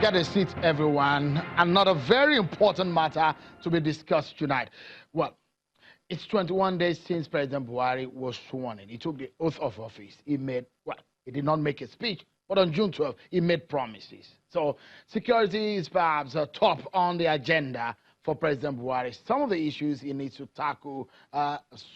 Get a seat, everyone. Another very important matter to be discussed tonight. Well, it's 21 days since President Buhari was sworn in. He took the oath of office. He did not make a speech, but on June 12th, he made promises. So security is perhaps top on the agenda for President Buhari. Some of the issues he needs to tackle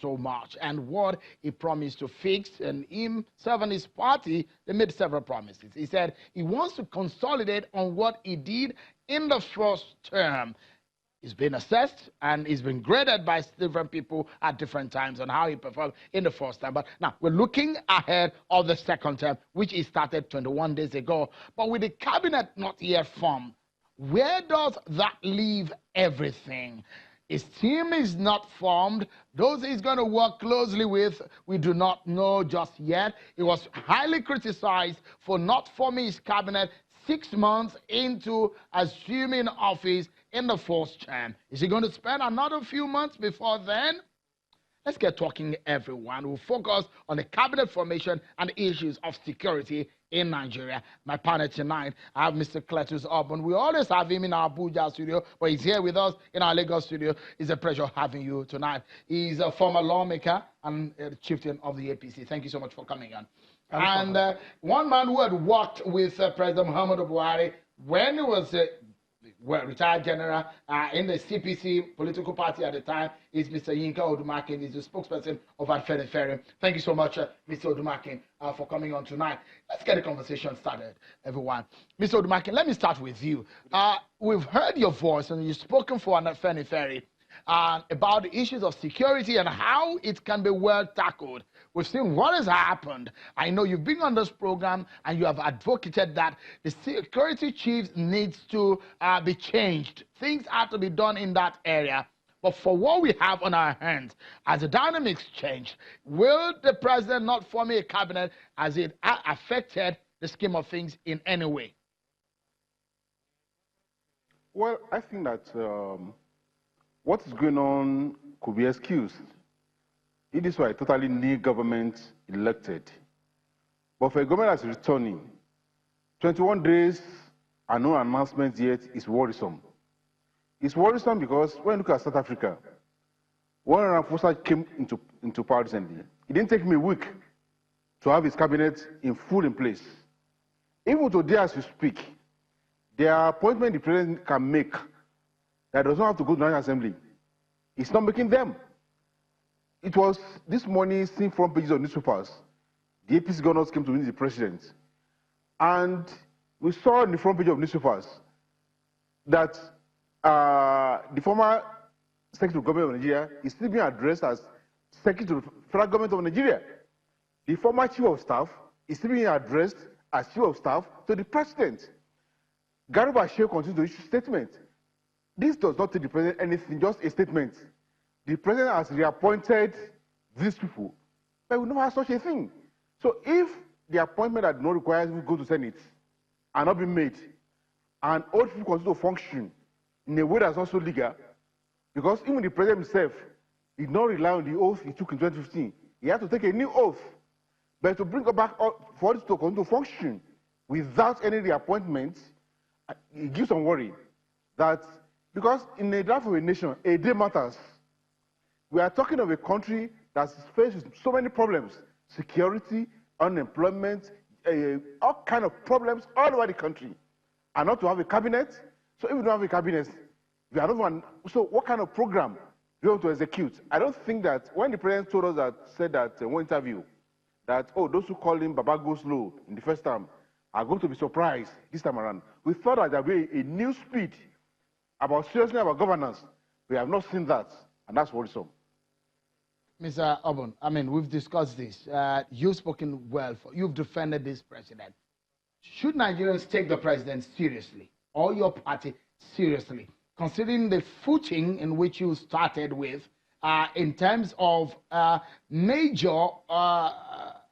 so much, and what he promised to fix, and himself and his party, they made several promises. He said he wants to consolidate on what he did in the first term. He's been assessed and he's been graded by different people at different times on how he performed in the first term. But now we're looking ahead of the second term, which he started 21 days ago. But with the cabinet not yet formed, where does that leave everything? His team is not formed. Those he's going to work closely with, we do not know just yet. He was highly criticized for not forming his cabinet 6 months into assuming office in the first term. Is he going to spend another few months before then? Let's get talking, everyone. We'll focus on the cabinet formation and issues of security in Nigeria. My panel tonight, I have Mr. Cletus Urban. We always have him in our Abuja studio, but he's here with us in our Lagos studio. It's a pleasure having you tonight. He's a former lawmaker and chieftain of the APC. Thank you so much for coming on. And one man who had worked with President Muhammadu Buhari when he was retired general in the CPC political party at the time is Mr. Odumakin. He's the spokesperson of Panelists. Thank you so much, Mr. Odumakin, for coming on tonight. Let's get the conversation started, everyone. Mr. Odumakin, let me start with you. We've heard your voice and you've spoken for Panelists about the issues of security and how it can be well tackled. We've seen what has happened. I know you've been on this program and you have advocated that the security chiefs needs to be changed. Things have to be done in that area. But for what we have on our hands, as the dynamics change, will the president not form a cabinet as it affected the scheme of things in any way? Well, I think that what is going on could be excused. It is why a totally new government elected. But for a government that's returning, 21 days and no announcements yet is worrisome. It's worrisome because when you look at South Africa, when Ramaphosa came into power recently, it didn't take me a week to have his cabinet in place. Even today as we speak, there are appointments the president can make that does not have to go to the National Assembly. It's not making them. It was this morning seen front pages of newspapers. The APC governors came to meet the president. And we saw in the front page of newspapers that the former Secretary of Government of Nigeria is still being addressed as Secretary of the Federal Government of Nigeria. The former Chief of Staff is still being addressed as Chief of Staff to the President. Garba Shehu continues to issue statements. This does not tell the President anything, just a statement. The President has reappointed these people, but we never have such a thing. So if the appointment that no requires to go to Senate are not being made, and old people continue to function in a way that's also legal, because even the President himself did not rely on the oath he took in 2015. He had to take a new oath. But to bring it back for it to continue to function without any reappointment, it gives some worry that because in the life of a nation, a day matters. We are talking of a country that's faced with so many problems: security, unemployment, all kinds of problems all over the country. And not to have a cabinet. So if we don't have a cabinet, we are not one. So what kind of program do we want to execute? I don't think that when the president told us said that in one interview, that, oh, those who called him Baba Go Slow in the first time are going to be surprised this time around. We thought that there would be a new speed about seriousness about governance. We have not seen that, and that's worrisome. Mr. Urban, I mean, we've discussed this. You've spoken well. You've defended this president. Should Nigerians take the president seriously, or your party seriously, considering the footing in which you started with in terms of major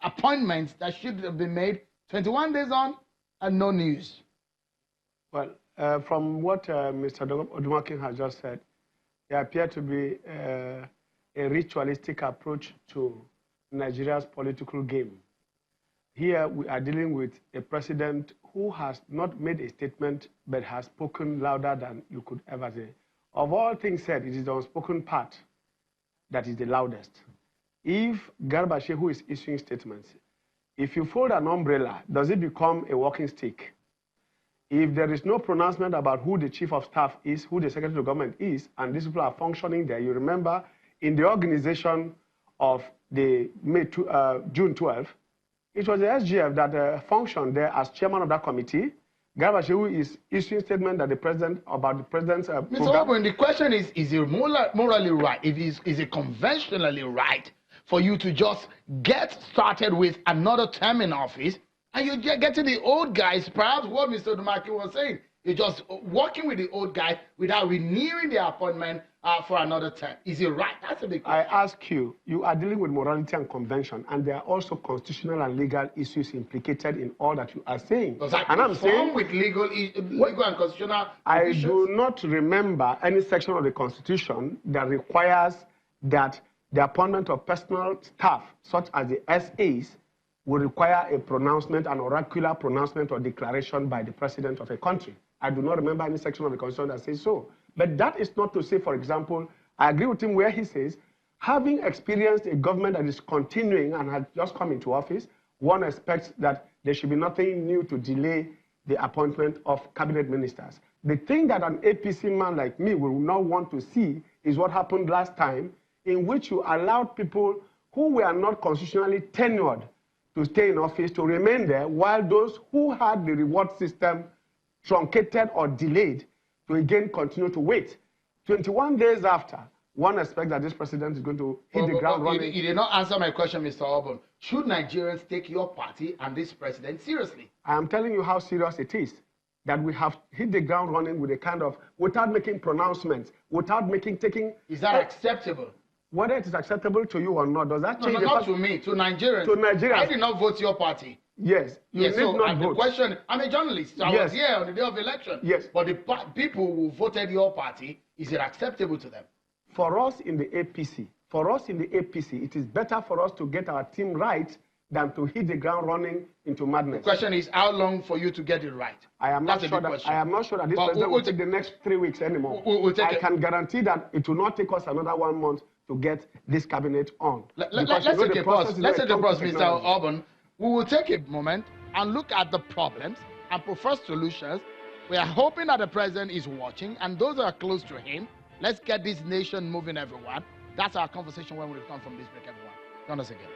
appointments that should have been made 21 days on and no news? Well, from what Mr. Odumakin has just said, there appears to be a ritualistic approach to Nigeria's political game. here we are dealing with a president who has not made a statement but has spoken louder than you could ever say. Of all things said, it is the unspoken part that is the loudest. If Garba Shehu is issuing statements, if you fold an umbrella, does it become a walking stick? If there is no pronouncement about who the chief of staff is, who the secretary of government is, and these people are functioning there, you remember in the organization of the June 12, it was the SGF that functioned there as chairman of that committee. Garba Shehu is issuing statement that the president about the president's Mr. program. Obon, the question is it morally right? Is it conventionally right for you to just get started with another term in office and you get getting the old guys? Perhaps what Mr. Odumakin was saying, you're just working with the old guys without renewing their appointment for another term. Is it right? That's a big question. I ask you, you are dealing with morality and convention, and there are also constitutional and legal issues implicated in all that you are saying. Does that and I'm saying with legal and constitutional I issues? do not remember any section of the Constitution that requires that the appointment of personal staff, such as the SAs, will require a pronouncement, an oracular pronouncement or declaration by the president of a country. I do not remember any section of the Constitution that says so. But that is not to say, for example, I agree with him where he says, having experienced a government that is continuing and has just come into office, one expects that there should be nothing new to delay the appointment of cabinet ministers. The thing that an APC man like me will not want to see is what happened last time, in which you allowed people who were not constitutionally tenured to stay in office, to remain there, while those who had the reward system truncated or delayed to again continue to wait. 21 days after, one expects that this president is going to hit the ground running. You did not answer my question, Mr. Obon. Should Nigerians take your party and this president seriously? I am telling you how serious it is, that we have hit the ground running with a kind of, without making pronouncements, without taking... Is that acceptable? Whether it is acceptable to you or not, does that change? No, not to me, to Nigerians. To Nigerians. I did not vote your party. Yes, you need not vote. The question, I'm a journalist, so I was here on the day of election. Yes. But the people who voted your party, is it acceptable to them? For us in the APC, it is better for us to get our team right than to hit the ground running into madness. The question is, how long for you to get it right? I am not sure that this president will take the next 3 weeks anymore. I can guarantee that it will not take us another 1 month to get this cabinet on. Let's take a pause, Mr. Obon. We will take a moment and look at the problems and propose solutions. We are hoping that the president is watching, and those that are close to him. Let's get this nation moving, everyone. That's our conversation when we return from this break, everyone. Join us again.